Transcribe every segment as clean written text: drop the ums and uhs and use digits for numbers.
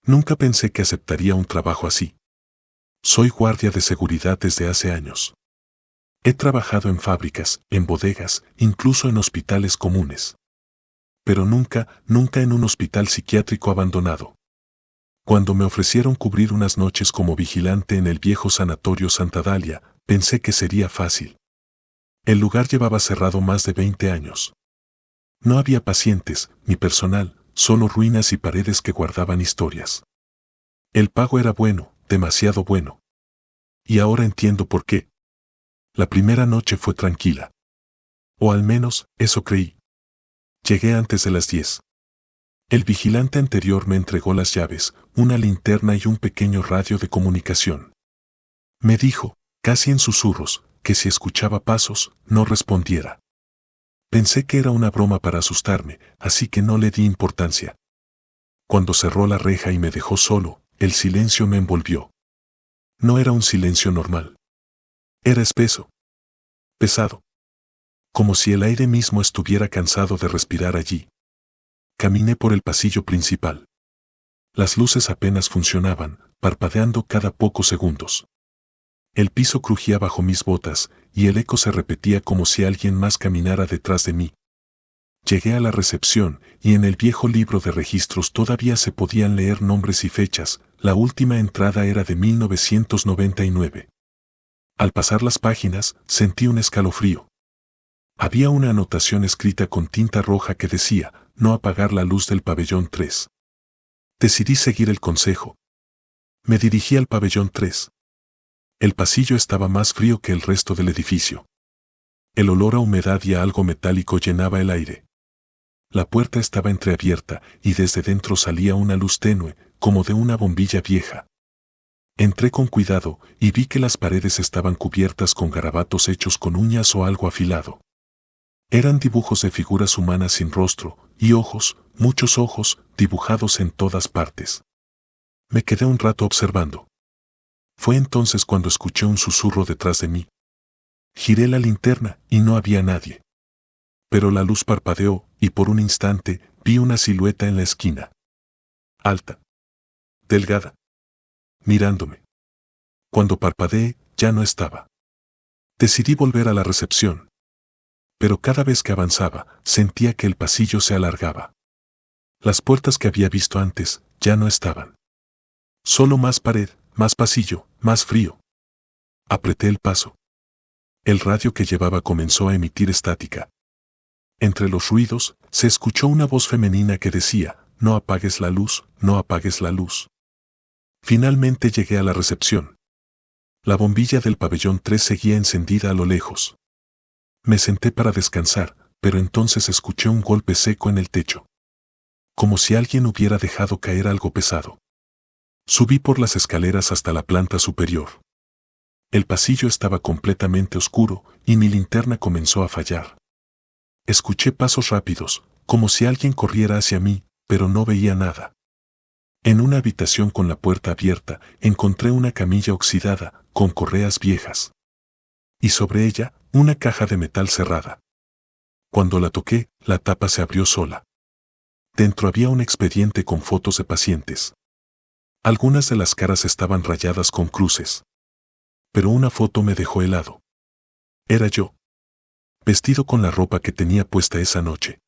Nunca pensé que aceptaría un trabajo así. Soy guardia de seguridad desde hace años. He trabajado en fábricas, en bodegas, incluso en hospitales comunes. Pero nunca en un hospital psiquiátrico abandonado. Cuando me ofrecieron cubrir unas noches como vigilante en el viejo sanatorio Santa Dalia, pensé que sería fácil. El lugar llevaba cerrado más de 20 años. No había pacientes, ni personal, solo ruinas y paredes que guardaban historias. El pago era bueno, demasiado bueno. Y ahora entiendo por qué. La primera noche fue tranquila. O al menos, eso creí. Llegué antes de las 10. El vigilante anterior me entregó las llaves, una linterna y un pequeño radio de comunicación. Me dijo, casi en susurros, que si escuchaba pasos, no respondiera. Pensé que era una broma para asustarme, así que no le di importancia. Cuando cerró la reja y me dejó solo, el silencio me envolvió. No era un silencio normal. Era espeso. Pesado. Como si el aire mismo estuviera cansado de respirar allí. Caminé por el pasillo principal. Las luces apenas funcionaban, parpadeando cada pocos segundos. El piso crujía bajo mis botas, y el eco se repetía como si alguien más caminara detrás de mí. Llegué a la recepción, y en el viejo libro de registros todavía se podían leer nombres y fechas. La última entrada era de 1999. Al pasar las páginas, sentí un escalofrío. Había una anotación escrita con tinta roja que decía, no apagar la luz del pabellón 3. Decidí seguir el consejo. Me dirigí al pabellón 3. El pasillo estaba más frío que el resto del edificio. El olor a humedad y a algo metálico llenaba el aire. La puerta estaba entreabierta y desde dentro salía una luz tenue, como de una bombilla vieja. Entré con cuidado y vi que las paredes estaban cubiertas con garabatos hechos con uñas o algo afilado. Eran dibujos de figuras humanas sin rostro, y ojos, muchos ojos, dibujados en todas partes. Me quedé un rato observando. Fue entonces cuando escuché un susurro detrás de mí. Giré la linterna y no había nadie. Pero la luz parpadeó, y por un instante vi una silueta en la esquina. Alta. Delgada. Mirándome. Cuando parpadeé, ya no estaba. Decidí volver a la recepción. Pero cada vez que avanzaba, sentía que el pasillo se alargaba. Las puertas que había visto antes, ya no estaban. Solo más pared, más pasillo, más frío. Apreté el paso. El radio que llevaba comenzó a emitir estática. Entre los ruidos, se escuchó una voz femenina que decía, no apagues la luz, no apagues la luz. Finalmente llegué a la recepción. La bombilla del pabellón 3 seguía encendida a lo lejos. Me senté para descansar, pero entonces escuché un golpe seco en el techo. Como si alguien hubiera dejado caer algo pesado. Subí por las escaleras hasta la planta superior. El pasillo estaba completamente oscuro y mi linterna comenzó a fallar. Escuché pasos rápidos, como si alguien corriera hacia mí, pero no veía nada. En una habitación con la puerta abierta, encontré una camilla oxidada, con correas viejas. Y sobre ella, una caja de metal cerrada. Cuando la toqué, la tapa se abrió sola. Dentro había un expediente con fotos de pacientes. Algunas de las caras estaban rayadas con cruces. Pero una foto me dejó helado. Era yo. Vestido con la ropa que tenía puesta esa noche.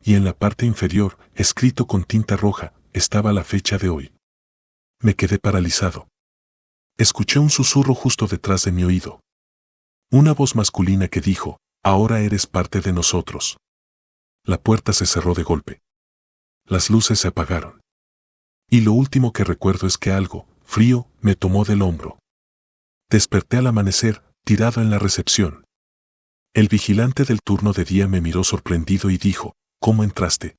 Y en la parte inferior, escrito con tinta roja, estaba la fecha de hoy. Me quedé paralizado. Escuché un susurro justo detrás de mi oído. Una voz masculina que dijo, ahora eres parte de nosotros. La puerta se cerró de golpe. Las luces se apagaron. Y lo último que recuerdo es que algo, frío, me tomó del hombro. Desperté al amanecer, tirado en la recepción. El vigilante del turno de día me miró sorprendido y dijo, ¿cómo entraste?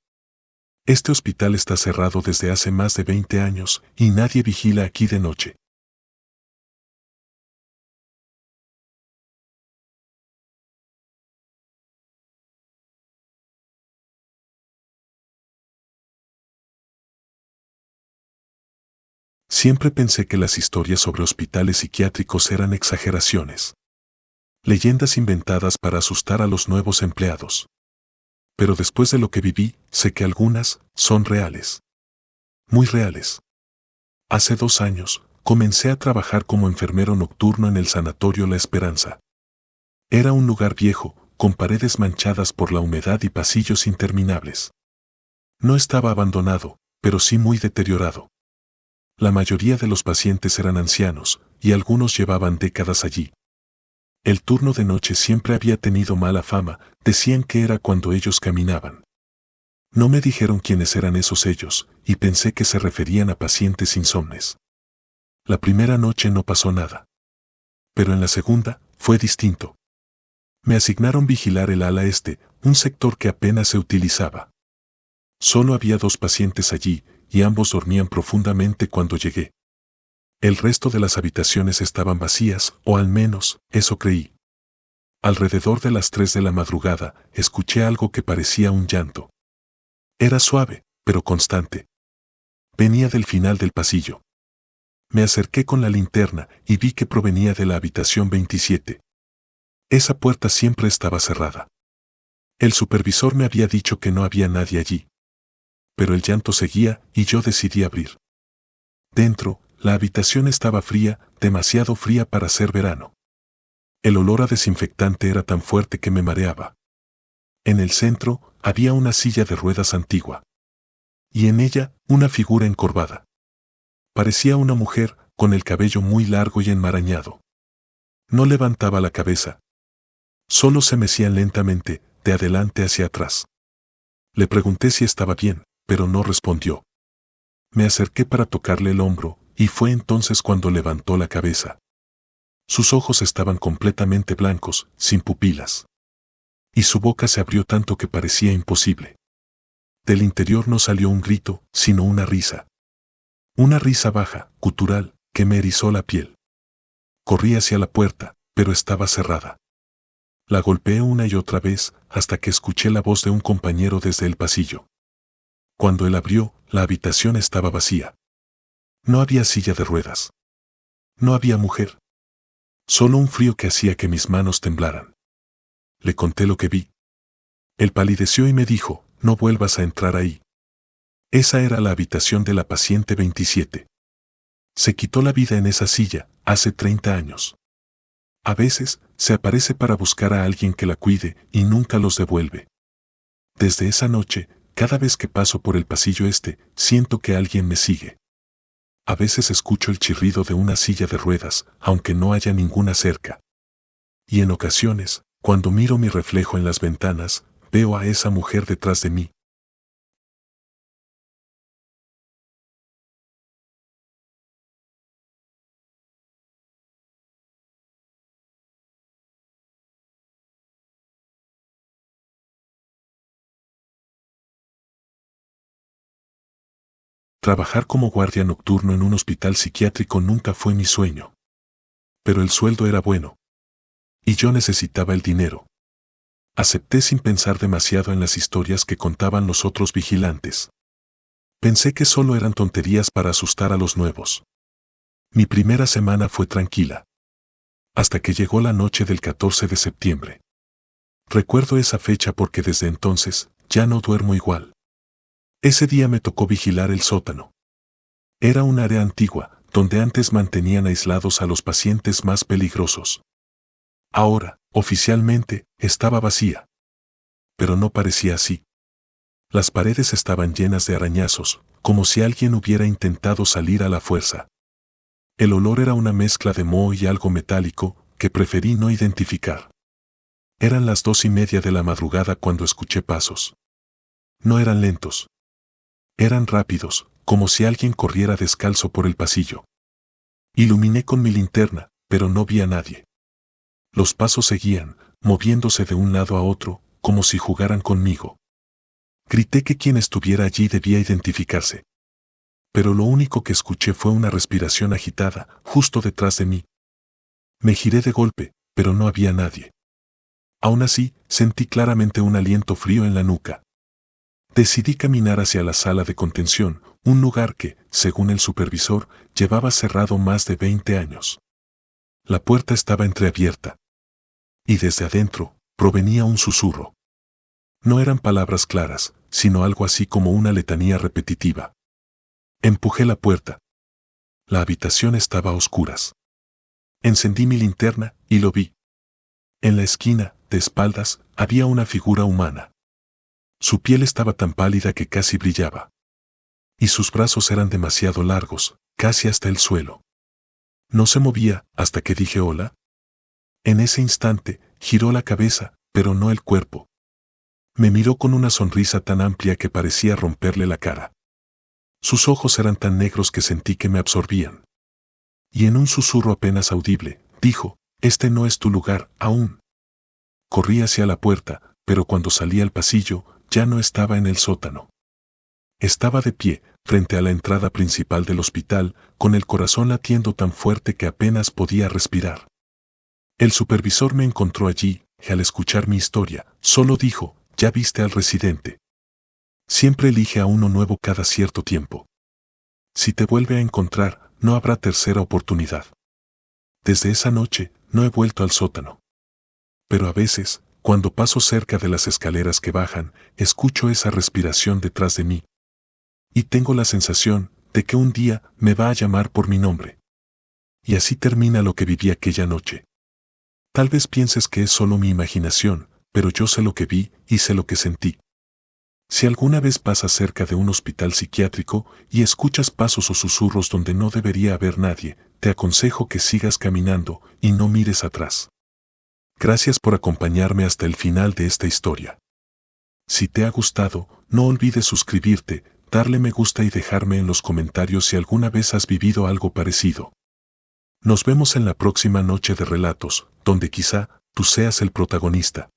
Este hospital está cerrado desde hace más de 20 años y nadie vigila aquí de noche. Siempre pensé que las historias sobre hospitales psiquiátricos eran exageraciones. Leyendas inventadas para asustar a los nuevos empleados. Pero después de lo que viví, sé que algunas son reales. Muy reales. Hace 2 años, comencé a trabajar como enfermero nocturno en el Sanatorio La Esperanza. Era un lugar viejo, con paredes manchadas por la humedad y pasillos interminables. No estaba abandonado, pero sí muy deteriorado. La mayoría de los pacientes eran ancianos, y algunos llevaban décadas allí. El turno de noche siempre había tenido mala fama, decían que era cuando ellos caminaban. No me dijeron quiénes eran esos ellos, y pensé que se referían a pacientes insomnes. La primera noche no pasó nada. Pero en la segunda, fue distinto. Me asignaron vigilar el ala este, un sector que apenas se utilizaba. Solo había 2 pacientes allí, y ambos dormían profundamente cuando llegué. El resto de las habitaciones estaban vacías, o al menos, eso creí. Alrededor de las 3 de la madrugada, escuché algo que parecía un llanto. Era suave, pero constante. Venía del final del pasillo. Me acerqué con la linterna y vi que provenía de la habitación 27. Esa puerta siempre estaba cerrada. El supervisor me había dicho que no había nadie allí. Pero el llanto seguía y yo decidí abrir. Dentro, la habitación estaba fría, demasiado fría para ser verano. El olor a desinfectante era tan fuerte que me mareaba. En el centro, había una silla de ruedas antigua. Y en ella, una figura encorvada. Parecía una mujer, con el cabello muy largo y enmarañado. No levantaba la cabeza. Solo se mecía lentamente, de adelante hacia atrás. Le pregunté si estaba bien, pero no respondió. Me acerqué para tocarle el hombro, y fue entonces cuando levantó la cabeza. Sus ojos estaban completamente blancos, sin pupilas. Y su boca se abrió tanto que parecía imposible. Del interior no salió un grito, sino una risa. Una risa baja, gutural, que me erizó la piel. Corrí hacia la puerta, pero estaba cerrada. La golpeé una y otra vez, hasta que escuché la voz de un compañero desde el pasillo. Cuando él abrió, la habitación estaba vacía. No había silla de ruedas. No había mujer. Solo un frío que hacía que mis manos temblaran. Le conté lo que vi. Él palideció y me dijo, no vuelvas a entrar ahí. Esa era la habitación de la paciente 27. Se quitó la vida en esa silla, hace 30 años. A veces, se aparece para buscar a alguien que la cuide y nunca los devuelve. Desde esa noche, cada vez que paso por el pasillo este, siento que alguien me sigue. A veces escucho el chirrido de una silla de ruedas, aunque no haya ninguna cerca. Y en ocasiones, cuando miro mi reflejo en las ventanas, veo a esa mujer detrás de mí. Trabajar como guardia nocturno en un hospital psiquiátrico nunca fue mi sueño. Pero el sueldo era bueno. Y yo necesitaba el dinero. Acepté sin pensar demasiado en las historias que contaban los otros vigilantes. Pensé que solo eran tonterías para asustar a los nuevos. Mi primera semana fue tranquila. Hasta que llegó la noche del 14 de septiembre. Recuerdo esa fecha porque desde entonces, ya no duermo igual. Ese día me tocó vigilar el sótano. Era un área antigua, donde antes mantenían aislados a los pacientes más peligrosos. Ahora, oficialmente, estaba vacía. Pero no parecía así. Las paredes estaban llenas de arañazos, como si alguien hubiera intentado salir a la fuerza. El olor era una mezcla de moho y algo metálico, que preferí no identificar. Eran las 2:30 de la madrugada cuando escuché pasos. No eran lentos. Eran rápidos, como si alguien corriera descalzo por el pasillo. Iluminé con mi linterna, pero no vi a nadie. Los pasos seguían, moviéndose de un lado a otro, como si jugaran conmigo. Grité que quien estuviera allí debía identificarse. Pero lo único que escuché fue una respiración agitada, justo detrás de mí. Me giré de golpe, pero no había nadie. Aún así, sentí claramente un aliento frío en la nuca. Decidí caminar hacia la sala de contención, un lugar que, según el supervisor, llevaba cerrado más de 20 años. La puerta estaba entreabierta. Y desde adentro, provenía un susurro. No eran palabras claras, sino algo así como una letanía repetitiva. Empujé la puerta. La habitación estaba a oscuras. Encendí mi linterna y lo vi. En la esquina, de espaldas, había una figura humana. Su piel estaba tan pálida que casi brillaba. Y sus brazos eran demasiado largos, casi hasta el suelo. No se movía hasta que dije hola. En ese instante, giró la cabeza, pero no el cuerpo. Me miró con una sonrisa tan amplia que parecía romperle la cara. Sus ojos eran tan negros que sentí que me absorbían. Y en un susurro apenas audible, dijo, «Este no es tu lugar, aún». Corrí hacia la puerta, pero cuando salí al pasillo, ya no estaba en el sótano. Estaba de pie, frente a la entrada principal del hospital, con el corazón latiendo tan fuerte que apenas podía respirar. El supervisor me encontró allí, y al escuchar mi historia, solo dijo, «Ya viste al residente. Siempre elige a uno nuevo cada cierto tiempo. Si te vuelve a encontrar, no habrá tercera oportunidad». Desde esa noche, no he vuelto al sótano. Pero a veces, cuando paso cerca de las escaleras que bajan, escucho esa respiración detrás de mí. Y tengo la sensación de que un día me va a llamar por mi nombre. Y así termina lo que viví aquella noche. Tal vez pienses que es solo mi imaginación, pero yo sé lo que vi y sé lo que sentí. Si alguna vez pasas cerca de un hospital psiquiátrico y escuchas pasos o susurros donde no debería haber nadie, te aconsejo que sigas caminando y no mires atrás. Gracias por acompañarme hasta el final de esta historia. Si te ha gustado, no olvides suscribirte, darle me gusta y dejarme en los comentarios si alguna vez has vivido algo parecido. Nos vemos en la próxima noche de relatos, donde quizá tú seas el protagonista.